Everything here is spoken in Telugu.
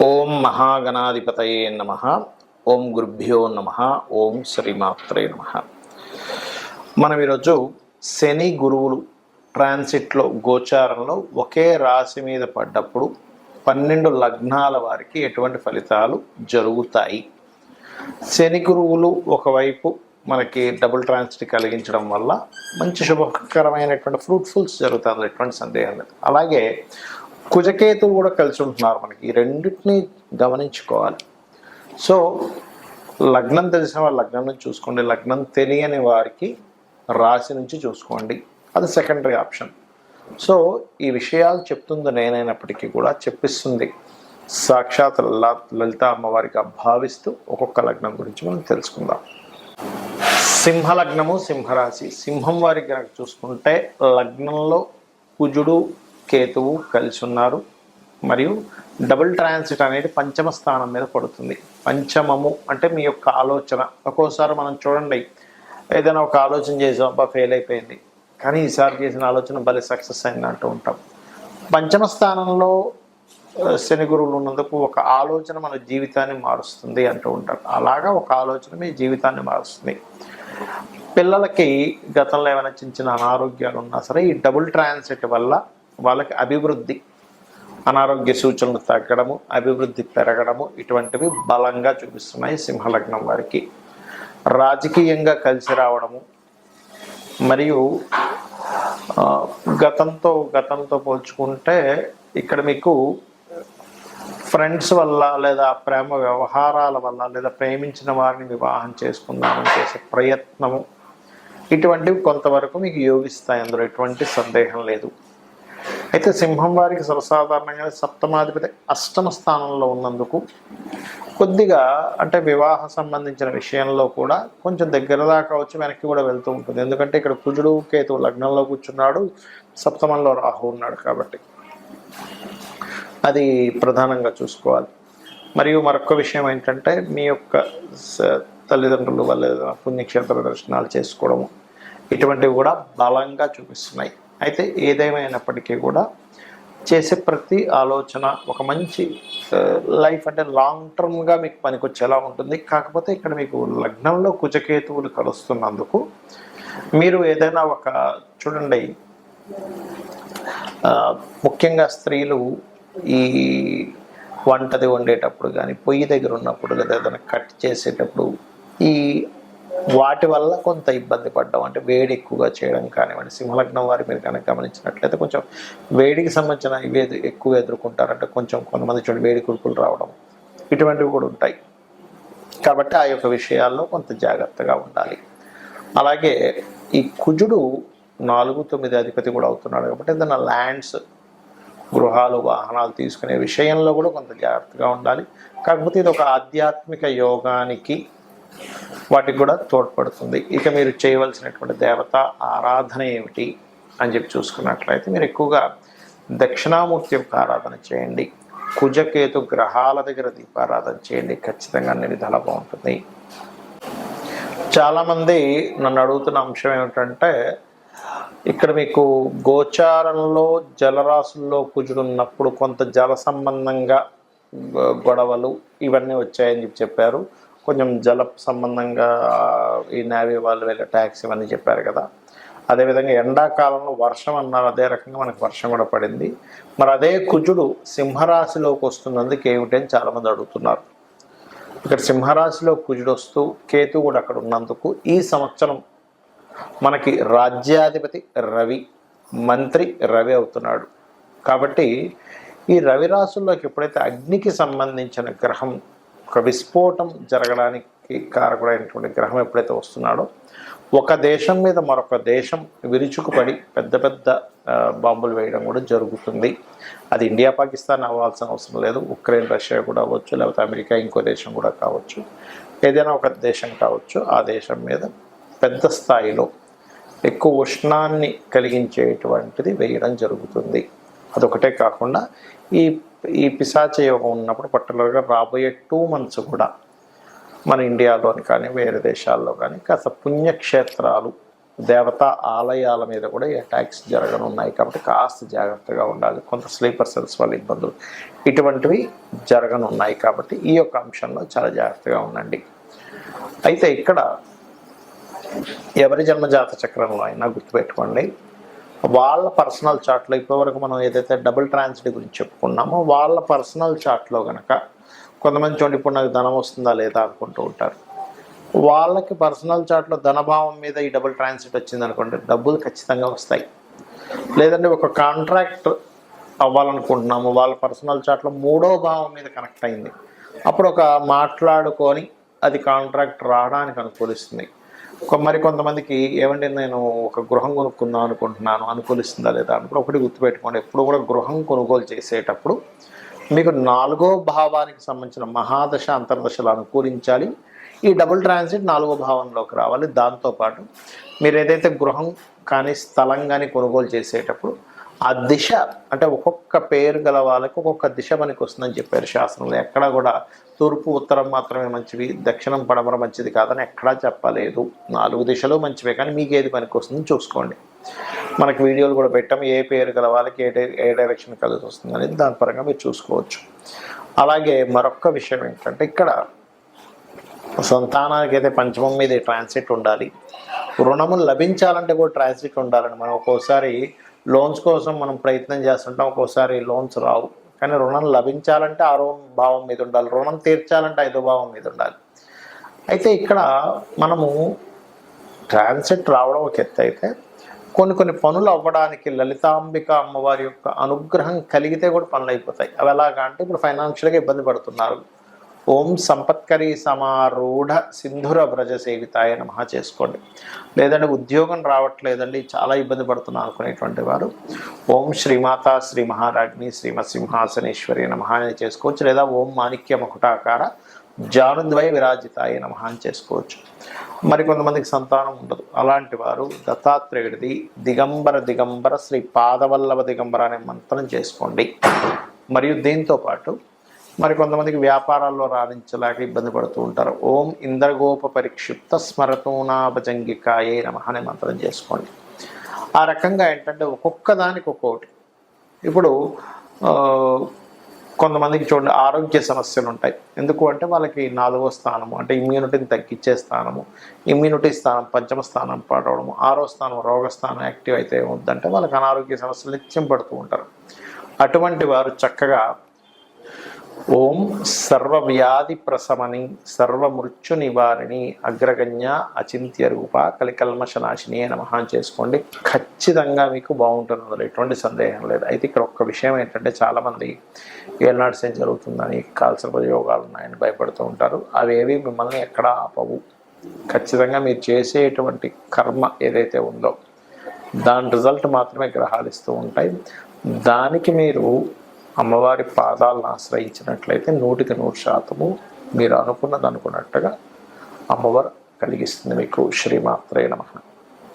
ఓం మహాగణాధిపతయే నమ. ఓం గురుభ్యో నమ. ఓం శ్రీమాత్రే నమ. మనం ఈరోజు శని గురువులు ట్రాన్సిట్లో గోచారంలో ఒకే రాశి మీద పడ్డప్పుడు 12 లగ్నాల వారికి ఎటువంటి ఫలితాలు జరుగుతాయి. శని గురువులు ఒకవైపు మనకి డబుల్ ట్రాన్సిట్ కలిగించడం వల్ల మంచి శుభకరమైనటువంటి ఫ్రూట్ఫుల్స్ జరుగుతుంది, ఎటువంటి సందేహం లేదు. అలాగే కుజకేతువు కూడా కలిసి ఉంటున్నారు. మనకి ఈ రెండింటిని గమనించుకోవాలి. సో లగ్నం తెలిసిన వారు లగ్నం నుంచి చూసుకోండి, లగ్నం తెలియని వారికి రాశి నుంచి చూసుకోండి, అది సెకండరీ ఆప్షన్. సో ఈ విషయాలు చెప్తుంది నేనైనప్పటికీ కూడా చెప్పిస్తుంది సాక్షాత్ లలిత అమ్మవారిగా భావిస్తూ ఒక్కొక్క లగ్నం గురించి మనం తెలుసుకుందాం. సింహలగ్నము, సింహరాశి. సింహం వారికి కనుక చూసుకుంటే లగ్నంలో కుజుడు కేతువు కలిసి ఉన్నారు. మరియు డబుల్ ట్రాన్సిట్ అనేది పంచమ స్థానం మీద పడుతుంది. పంచమము అంటే మీ యొక్క ఆలోచన. ఒక్కోసారి మనం చూడండి, ఏదైనా ఒక ఆలోచన చేసాం, అబ్బా ఫెయిల్ అయిపోయింది, కానీ ఈసారి చేసిన ఆలోచన భలే సక్సెస్ అయింది అంటూ ఉంటాం. పంచమ స్థానంలో శని గురువులు ఉన్నందుకు ఒక ఆలోచన మన జీవితాన్ని మారుస్తుంది అంటూ ఉంటారు. అలాగా ఒక ఆలోచన మీ జీవితాన్ని మారుస్తుంది. పిల్లలకి గతంలో ఏమైనా చిన్న చిన్న అనారోగ్యాలు ఉన్నా సరే ఈ డబుల్ ట్రాన్సిట్ వల్ల వాళ్ళకి అభివృద్ధి, అనారోగ్య సూచనలు తగ్గడము, అభివృద్ధి పెరగడము ఇటువంటివి బలంగా చూపిస్తున్నాయి సింహలగ్నం వారికి. రాజకీయంగా కలిసి రావడము మరియు గతంతో పోల్చుకుంటే ఇక్కడ మీకు ఫ్రెండ్స్ వల్ల లేదా ప్రేమ వ్యవహారాల వల్ల లేదా ప్రేమించిన వారిని వివాహం చేసుకుందామని చేసే ప్రయత్నము ఇటువంటివి కొంతవరకు మీకు యోగిస్తాయి, అందులో ఎటువంటి సందేహం లేదు. అయితే సింహం వారికి సర్వసాధారణంగా సప్తమాధిపతి అష్టమ స్థానంలో ఉన్నందుకు కొద్దిగా అంటే వివాహ సంబంధించిన విషయంలో కూడా కొంచెం దగ్గర దాకా వచ్చి వెనక్కి కూడా వెళ్తూ ఉంటుంది. ఎందుకంటే ఇక్కడ కుజుడు కేతువు లగ్నంలో కూర్చున్నాడు, సప్తమంలో రాహు ఉన్నాడు, కాబట్టి అది ప్రధానంగా చూసుకోవాలి. మరియు మరొక విషయం ఏంటంటే మీ యొక్క తల్లిదండ్రులు వల్ల పుణ్యక్షేత్ర దర్శనాలు చేసుకోవడము ఇటువంటివి కూడా బలంగా చూపిస్తున్నాయి. అయితే ఏదేమైనప్పటికీ కూడా చేసే ప్రతి ఆలోచన ఒక మంచి లైఫ్ అంటే లాంగ్ టర్మ్గా మీకు పనికొచ్చేలా ఉంటుంది. కాకపోతే ఇక్కడ మీకు లగ్నంలో కుజకేతువులు కలుస్తున్నందుకు మీరు ఏదైనా ఒక చూడండి, ముఖ్యంగా స్త్రీలు ఈ వంటది వండేటప్పుడు కానీ పొయ్యి దగ్గర ఉన్నప్పుడు లేదా ఏదైనా కట్ చేసేటప్పుడు ఈ వాటి వల్ల కొంత ఇబ్బంది పడ్డం, అంటే వేడి ఎక్కువగా చేయడం కానివ్వండి. సింహలగ్నం వారి మీరు కనుక గమనించినట్లయితే కొంచెం వేడికి సంబంధించిన ఇవి ఎక్కువ ఎదుర్కొంటారంటే కొంతమంది చూడండి వేడి కురుపులు రావడం ఇటువంటివి కూడా ఉంటాయి. కాబట్టి ఆ యొక్క విషయాల్లో కొంత జాగ్రత్తగా ఉండాలి. అలాగే ఈ కుజుడు 4-9 అధిపతి కూడా అవుతున్నాడు కాబట్టి ఏదైనా ల్యాండ్స్, గృహాలు, వాహనాలు తీసుకునే విషయంలో కూడా కొంత జాగ్రత్తగా ఉండాలి. కాకపోతే ఇది ఒక ఆధ్యాత్మిక యోగానికి వాటికి కూడా తోడ్పడుతుంది. ఇక మీరు చేయవలసినటువంటి దేవత ఆరాధన ఏమిటి అని చెప్పి చూసుకున్నట్లయితే మీరు ఎక్కువగా దక్షిణామూర్తి యొక్క ఆరాధన చేయండి, కుజకేతు గ్రహాల దగ్గర దీపారాధన చేయండి, ఖచ్చితంగా అన్ని విధాలా బాగుంటుంది. చాలామంది నన్ను అడుగుతున్న అంశం ఏమిటంటే ఇక్కడ మీకు గోచారంలో జలరాశుల్లో కుజుడున్నప్పుడు కొంత జల సంబంధంగా గొడవలు ఇవన్నీ వచ్చాయని చెప్పారు. కొంచెం జల సంబంధంగా ఈ నేవీ వాళ్ళు వెళ్ళే ట్యాక్స్ ఇవన్నీ చెప్పారు కదా. అదేవిధంగా ఎండాకాలంలో వర్షం అన్నారు, అదే రకంగా మనకు వర్షం కూడా పడింది. మరి అదే కుజుడు సింహరాశిలోకి వస్తున్నందుకు ఏమిటి అని చాలామంది అడుగుతున్నారు. ఇక్కడ సింహరాశిలో కుజుడు వస్తూ కేతు కూడా అక్కడ ఉన్నందుకు ఈ సంవత్సరం మనకి రాజ్యాధిపతి రవి, మంత్రి రవి అవుతున్నాడు. కాబట్టి ఈ రవి రాశుల్లోకి ఎప్పుడైతే అగ్నికి సంబంధించిన గ్రహం, ఒక విస్ఫోటం జరగడానికి కారకుడైనటువంటి గ్రహం ఎప్పుడైతే వస్తున్నాడో ఒక దేశం మీద మరొక దేశం విరుచుకుపడి పెద్ద పెద్ద బాంబులు వేయడం కూడా జరుగుతుంది. అది ఇండియా పాకిస్తాన్ అవ్వాల్సిన అవసరం లేదు, ఉక్రెయిన్ రష్యా కూడా అవ్వచ్చు, లేకపోతే అమెరికా ఇంకో దేశం కూడా కావచ్చు, ఏదైనా ఒక దేశం కావచ్చు. ఆ దేశం మీద పెద్ద స్థాయిలో ఎక్కువ ఉష్ణాన్ని కలిగించేటువంటిది వేయడం జరుగుతుంది. అదొకటే కాకుండా ఈ పిశాచ యోగం ఉన్నప్పుడు పర్టికులర్గా రాబోయే 2 months కూడా మన ఇండియాలోని కానీ వేరే దేశాల్లో కానీ కాస్త పుణ్యక్షేత్రాలు దేవతా ఆలయాల మీద కూడా ఈ అటాక్స్ జరగనున్నాయి కాబట్టి కాస్త జాగ్రత్తగా ఉండాలి. కొంత స్లీపర్ సెల్స్ వల్ల ఇబ్బందులు ఇటువంటివి జరగనున్నాయి కాబట్టి ఈ యొక్క అంశంలో చాలా జాగ్రత్తగా ఉండండి. అయితే ఇక్కడ ఎవరి జన్మజాత చక్రంలో అయినా గుర్తుపెట్టుకోండి, వాళ్ళ పర్సనల్ చార్ట్లో ఇప్పటివరకు మనం ఏదైతే డబుల్ ట్రాన్సిట్ గురించి చెప్పుకున్నామో వాళ్ళ పర్సనల్ చార్ట్లో కనుక కొంతమంది చూడండి ఇప్పుడు నాకు ధనం వస్తుందా లేదా అనుకుంటూ ఉంటారు. వాళ్ళకి పర్సనల్ చార్ట్లో ధనభావం మీద ఈ డబుల్ ట్రాన్సిట్ వచ్చింది అనుకోండి, డబ్బులు ఖచ్చితంగా వస్తాయి. లేదంటే ఒక కాంట్రాక్ట్ అవ్వాలనుకుంటున్నాము, వాళ్ళ పర్సనల్ చార్ట్లో 3వ భావం మీద కనెక్ట్ అయింది, అప్పుడు ఒక మాట్లాడుకొని అది కాంట్రాక్ట్ రావడానికి అనుకూలిస్తుంది. కొంతమందికి ఏమంటే నేను ఒక గృహం కొనుక్కుందాం అనుకుంటున్నాను, అనుకూలిస్తుందా లేదా అనుకుంటే ఒకటి గుర్తుపెట్టుకోండి, ఎప్పుడు కూడా గృహం కొనుగోలు చేసేటప్పుడు మీకు 4వ భావానికి సంబంధించిన మహాదశ అంతర్దశలు అనుకూలించాలి. ఈ డబుల్ ట్రాన్సిట్ 4వ భావంలోకి రావాలి. దాంతోపాటు మీరు ఏదైతే గృహం కానీ స్థలం కానీ కొనుగోలు చేసేటప్పుడు ఆ దిశ అంటే ఒక్కొక్క పేరు గల వాళ్ళకి ఒక్కొక్క దిశ మనకి వస్తుందని చెప్పారు శాస్త్రంలో. ఎక్కడా కూడా తూర్పు ఉత్తరం మాత్రమే మంచివి, దక్షిణం పడమర మంచిది కాదని ఎక్కడా చెప్పలేదు. 4 దిశలు మంచివే, కానీ మీకు ఏది పనికి వస్తుందని చూసుకోండి. మనకి వీడియోలు కూడా పెట్టాము, ఏ పేరు గల వాళ్ళకి ఏ డైరెక్షన్ కలిసి వస్తుంది అనేది దాని పరంగా మీరు చూసుకోవచ్చు. అలాగే మరొక విషయం ఏంటంటే ఇక్కడ సంతానానికి అయితే పంచమం మీద ట్రాన్సిట్ ఉండాలి. రుణములు లభించాలంటే కూడా ట్రాన్సిట్ ఉండాలండి. మనం ఒక్కోసారి లోన్స్ కోసం మనం ప్రయత్నం చేస్తుంటాం, ఒక్కోసారి లోన్స్ రావు, కానీ రుణం లభించాలంటే 6వ భావం మీద ఉండాలి, రుణం తీర్చాలంటే 5వ భావం మీద ఉండాలి. అయితే ఇక్కడ మనము ట్రాన్సిట్ రావడం ఒక ఎత్తు అయితే కొన్ని పనులు అవ్వడానికి లలితాంబిక అమ్మవారి యొక్క అనుగ్రహం కలిగితే కూడా పనులు అయిపోతాయి. అవి ఎలాగా అంటే ఇప్పుడు ఫైనాన్షియల్గా ఇబ్బంది పడుతున్నారు, ఓం సంపత్కరీ సమారూఢ సింధుర వ్రజ సేవితాయ నమః చేసుకోండి. లేదంటే ఉద్యోగం రావట్లేదండి, చాలా ఇబ్బంది పడుతున్నారు అనుకునేటువంటి వారు ఓం శ్రీమాత శ్రీ మహారాజ్ని శ్రీమత్ సింహాసనేశ్వరి నమః అని చేసుకోవచ్చు. లేదా ఓం మాణిక్య మకుటాకార జానుద్వయ విరాజితాయ నమః అని చేసుకోవచ్చు. మరి కొంతమందికి సంతానం ఉండదు, అలాంటి వారు దత్తాత్రేయుడిది దిగంబర శ్రీ పాదవల్లభ దిగంబర అనే మంత్రం చేసుకోండి. మరియు దీంతో పాటు మరి కొంతమందికి వ్యాపారాల్లో రాణించలేక ఇబ్బంది పడుతూ ఉంటారు, ఓం ఇంద్రగోప పరిక్షిప్త స్మరతూనాభజంగికాయే నమః అనే మంత్రం చేసుకోండి. ఆ రకంగా ఏంటంటే ఒక్కొక్క దానికి ఒక్కొక్కటి. ఇప్పుడు కొంతమందికి చూడండి ఆరోగ్య సమస్యలు ఉంటాయి. ఎందుకు అంటే వాళ్ళకి 4వ స్థానము అంటే ఇమ్యూనిటీని తగ్గించే స్థానము, ఇమ్యూనిటీ స్థానం 5వ స్థానం పాడవడము, 6వ స్థానం రోగస్థానం యాక్టివ్ అయితే ఏమవుద్దంటే వాళ్ళకి అనారోగ్య సమస్యలు నిత్యం పడుతూ ఉంటారు. అటువంటి వారు చక్కగా ఓం సర్వవ్యాధి ప్రశమని సర్వమృత్యు నివారిణి అగ్రగణ్య అచింత్య రూప కలికల్మషనాశిని నమః చేసుకోండి. ఖచ్చితంగా మీకు బాగుంటుంది, ఎటువంటి సందేహం లేదు. అయితే ఇక్కడ ఒక్క విషయం ఏంటంటే చాలామంది ఏళ్ళనాడు సేం జరుగుతుందని కాల్సర్ప యోగాలు ఉన్నాయని భయపడుతూ ఉంటారు. అవేవి మిమ్మల్ని ఎక్కడా ఆపవు. ఖచ్చితంగా మీరు చేసేటువంటి కర్మ ఏదైతే ఉందో దాని రిజల్ట్ మాత్రమే గ్రహాలు ఇస్తూ ఉంటాయి. దానికి మీరు అమ్మవారి పాదాలను ఆశ్రయించినట్లయితే 100% మీరు అనుకున్నది అనుకున్నట్టుగా అమ్మవారు కలిగిస్తుంది మీకు. శ్రీమాత్రే నమః.